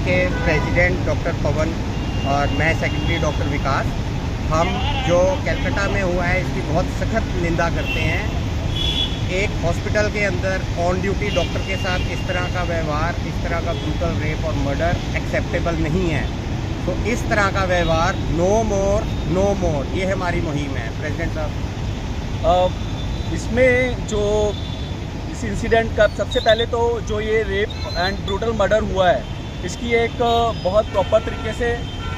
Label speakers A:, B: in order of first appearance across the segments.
A: के president doctor पवन और मैं सेक्रेटरी डॉक्टर विकास, हम जो कलकत्ता में हुआ है इसकी बहुत सख्त निंदा करते हैं। एक हॉस्पिटल के अंदर ऑन ड्यूटी डॉक्टर के साथ इस तरह का व्यवहार, इस तरह का ब्रूटल रेप और मर्डर एक्सेप्टेबल नहीं है। तो इस तरह का व्यवहार नो मोर, ये हमारी मुहिम है। प्रेसिडेंट साहब,
B: इसमें जो इस इंसिडेंट का सबसे पहले तो जो ये रेप एंड ब्रूटल मर्डर हुआ है, इसकी एक बहुत प्रॉपर तरीके से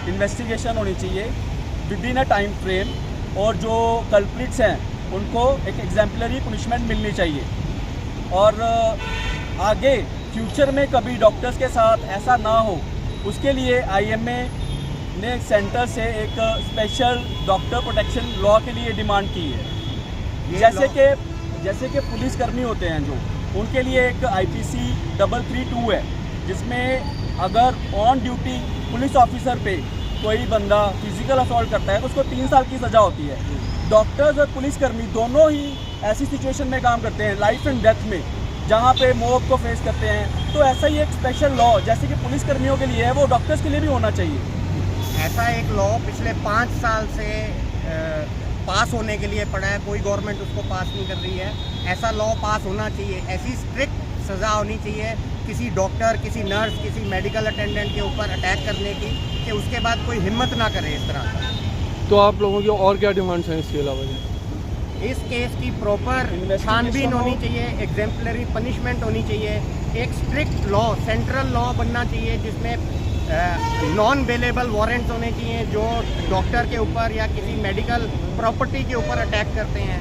B: इन्वेस्टिगेशन होनी चाहिए with in a time frame, और जो कल्प्रिट्स हैं उनको एक एग्जाम्पलरी पनिशमेंट मिलनी चाहिए। और आगे फ्यूचर में कभी डॉक्टर्स के साथ ऐसा ना हो, उसके लिए IMA ने सेंटर से एक स्पेशल डॉक्टर प्रोटेक्शन लॉ के लिए डिमांड की है। जैसे कि पुलिसकर्मी होते हैं जो, उनके लिए एक IPC 332 है, जिसमें अगर ऑन ड्यूटी पुलिस ऑफिसर पे कोई बंदा फिजिकल असॉल्ट करता है तो उसको 3 साल की सज़ा होती है। डॉक्टर्स और पुलिसकर्मी दोनों ही ऐसी सिचुएशन में काम करते हैं, लाइफ एंड डेथ में, जहाँ पे मौत को फेस करते हैं। तो ऐसा ही एक स्पेशल लॉ जैसे कि पुलिसकर्मियों के लिए है, वो डॉक्टर्स के लिए भी होना चाहिए।
A: ऐसा एक लॉ पिछले 5 साल से पास होने के लिए पड़ा है, कोई गवर्नमेंट उसको पास नहीं कर रही है। ऐसा लॉ पास होना चाहिए, ऐसी स्ट्रिक्ट सज़ा होनी चाहिए किसी डॉक्टर, किसी नर्स, किसी मेडिकल अटेंडेंट के ऊपर अटैक करने की, कि उसके बाद कोई हिम्मत ना करे इस तरह का।
C: तो आप लोगों की और क्या डिमांड्स हैं इसके अलावा?
A: इस केस की प्रॉपर छानबीन होनी चाहिए, एग्जाम्पलरी पनिशमेंट होनी चाहिए, एक स्ट्रिक्ट लॉ, सेंट्रल लॉ बनना चाहिए जिसमें नॉन बेलेबल वारंट्स होने चाहिए जो डॉक्टर के ऊपर या किसी मेडिकल प्रॉपर्टी के ऊपर अटैक करते हैं।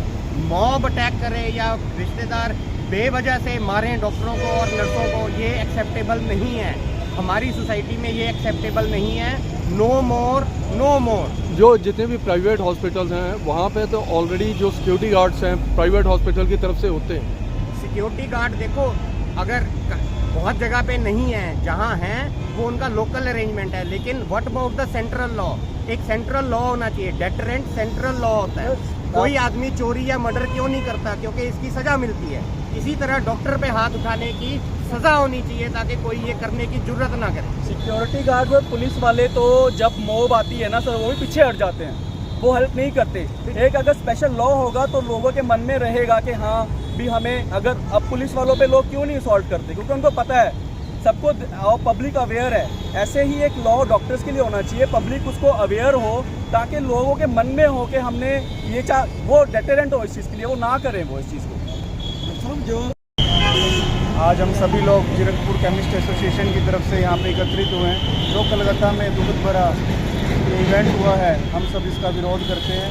A: मॉब अटैक करे या रिश्तेदार बेवजह से मारें डॉक्टरों को और नर्सों को, ये एक्सेप्टेबल नहीं है। हमारी सोसाइटी में ये एक्सेप्टेबल नहीं है। नो मोर।
C: जो जितने भी प्राइवेट हॉस्पिटल्स हैं वहाँ पे तो ऑलरेडी जो सिक्योरिटी गार्ड्स हैं प्राइवेट हॉस्पिटल की तरफ से होते हैं।
A: सिक्योरिटी गार्ड देखो, अगर बहुत जगह पे नहीं है, जहाँ हैं वो उनका लोकल अरेंजमेंट है, लेकिन what about the central law? एक सेंट्रल लॉ होना चाहिए, डेटरेंट सेंट्रल लॉ होता है। कोई आदमी चोरी या मर्डर क्यों नहीं करता? क्योंकि इसकी सज़ा मिलती है। इसी तरह डॉक्टर पे हाथ उठाने की सज़ा होनी चाहिए ताकि कोई ये करने की जरूरत ना करे।
B: सिक्योरिटी गार्ड और पुलिस वाले तो जब मॉब आती है ना सर, वो भी पीछे हट जाते हैं, वो हेल्प नहीं करते। एक अगर स्पेशल लॉ होगा तो लोगों के मन में रहेगा कि हाँ भी हमें, अगर अब पुलिस वालों पे लोग क्यों नहीं सॉल्व करते, क्योंकि उनको पता है सबको, और पब्लिक अवेयर है। ऐसे ही एक लॉ डॉक्टर्स के लिए होना चाहिए, पब्लिक उसको अवेयर हो ताकि लोगों के मन में हो कि हमने ये वो डेटरेंट हो इस चीज़ के लिए, वो ना करें वो इस चीज़ को।
D: आज हम सभी लोग जीरकपुर केमिस्ट एसोसिएशन की तरफ से यहाँ पे एकत्रित हुए हैं। जो कलकत्ता में दुखद भरा इवेंट हुआ है, हम सब इसका विरोध करते हैं।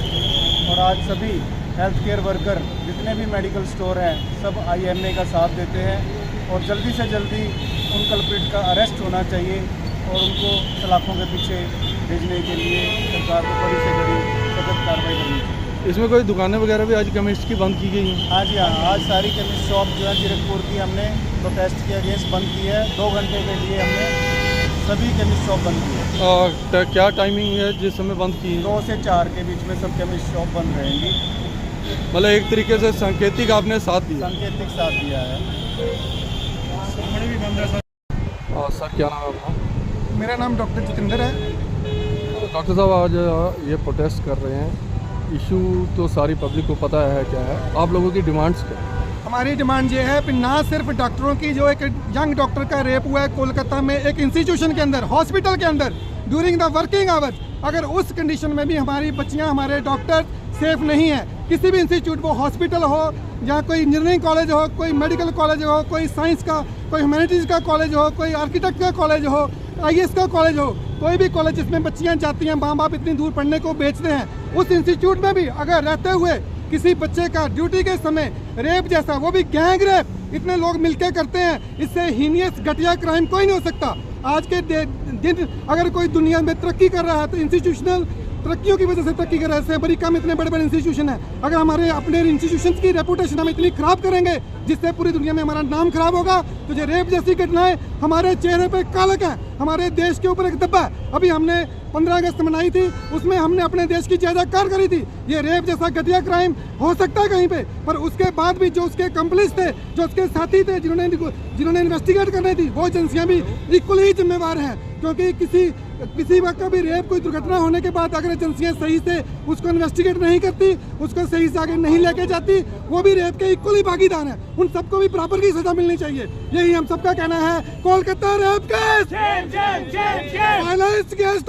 D: और आज सभी हेल्थ केयर वर्कर, जितने भी मेडिकल स्टोर हैं, सब IMA का साथ देते हैं और जल्दी से जल्दी उन कल्प्रिट का अरेस्ट होना चाहिए और उनको सलाखों के पीछे भेजने के लिए सरकार को बड़ी से बड़ी सख्त कार्रवाई करनी चाहिए।
C: इसमें कोई दुकानें वगैरह भी आज केमिस्ट की बंद की गई हैं?
D: हाँ जी हाँ, आज सारी केमिस्ट शॉप जो है जीरकपुर की हमने प्रोटेस्ट के अगेंस्ट बंद की है। 2 घंटे के लिए हमने सभी केमिस्ट शॉप बंद की है।
C: क्या टाइमिंग है जिस समय बंद की है?
D: 2 से 4 के बीच में सब केमिस्ट शॉप बंद रहेंगी।
C: मतलब एक तरीके से सांकेतिक आपने साथ दिया?
D: सांकेतिक साथ दिया है।
C: सर क्या नाम है आपका?
E: मेरा नाम डॉक्टर जितेंद्र है।
C: डॉक्टर साहब, आज ये प्रोटेस्ट कर रहे हैं, इशू तो सारी पब्लिक को पता है क्या है, आप लोगों की डिमांड्स क्या है?
E: हमारी डिमांड ये है कि ना सिर्फ डॉक्टरों की, जो एक यंग डॉक्टर का रेप हुआ है कोलकाता में एक इंस्टीट्यूशन के अंदर, हॉस्पिटल के अंदर, ड्यूरिंग द वर्किंग आवर्स, अगर उस कंडीशन में भी हमारी बच्चियां, हमारे डॉक्टर सेफ नहीं है, किसी भी इंस्टीट्यूट, वो हॉस्पिटल हो या कोई इंजीनियरिंग कॉलेज हो, कोई मेडिकल कॉलेज हो, कोई साइंस का, कोई ह्यूमैनिटीज़ का कॉलेज हो, कोई आर्किटेक्ट का कॉलेज हो, IAS का कॉलेज हो, कोई भी कॉलेज जिसमें बच्चियां जाती हैं, माँ बाप इतनी दूर पढ़ने को भेजते हैं, उस इंस्टीट्यूट में भी अगर रहते हुए किसी बच्चे का ड्यूटी के समय रेप जैसा, वो भी गैंग रेप, इतने लोग मिलकर करते हैं, इससे हीनियस घटिया क्राइम कोई नहीं हो सकता। आज के दिन अगर कोई दुनिया में तरक्की कर रहा है तो इंस्टीट्यूशनल तरक्कियों की वजह से तरक्की कर रहे हैं। बड़ी कम इतने बड़े बड़े इंस्टीट्यूशन है, अगर हमारे अपने इंस्टीट्यूशन की रेपुटेशन हम इतनी खराब करेंगे जिससे पूरी दुनिया में हमारा नाम खराब होगा, तो ये रेप जैसी घटनाएं हमारे चेहरे पे कालक है, हमारे देश के ऊपर एक दब्बा है। अभी हमने 15 अगस्त मनाई थी, उसमें हमने अपने देश की जयजयकार करी थी। ये रेप जैसा घटिया क्राइम हो सकता है कहीं पे, पर उसके बाद भी जो उसके कंप्लिस थे, जो उसके साथी थे, जिन्होंने इन्वेस्टिगेट करनी थी, वो एजेंसियां भी इक्वली ही जिम्मेवार हैं। क्योंकि किसी वक्त का भी रेप कोई दुर्घटना होने के बाद अगर एजेंसियां सही से उसको इन्वेस्टिगेट नहीं करती, उसको सही से आगे नहीं लेके जाती, वो भी रेप के इक्वली भागीदार हैं। उन सबको भी बराबर की सजा मिलनी चाहिए, यही हम सबका कहना है। Kolkata rape case, violence against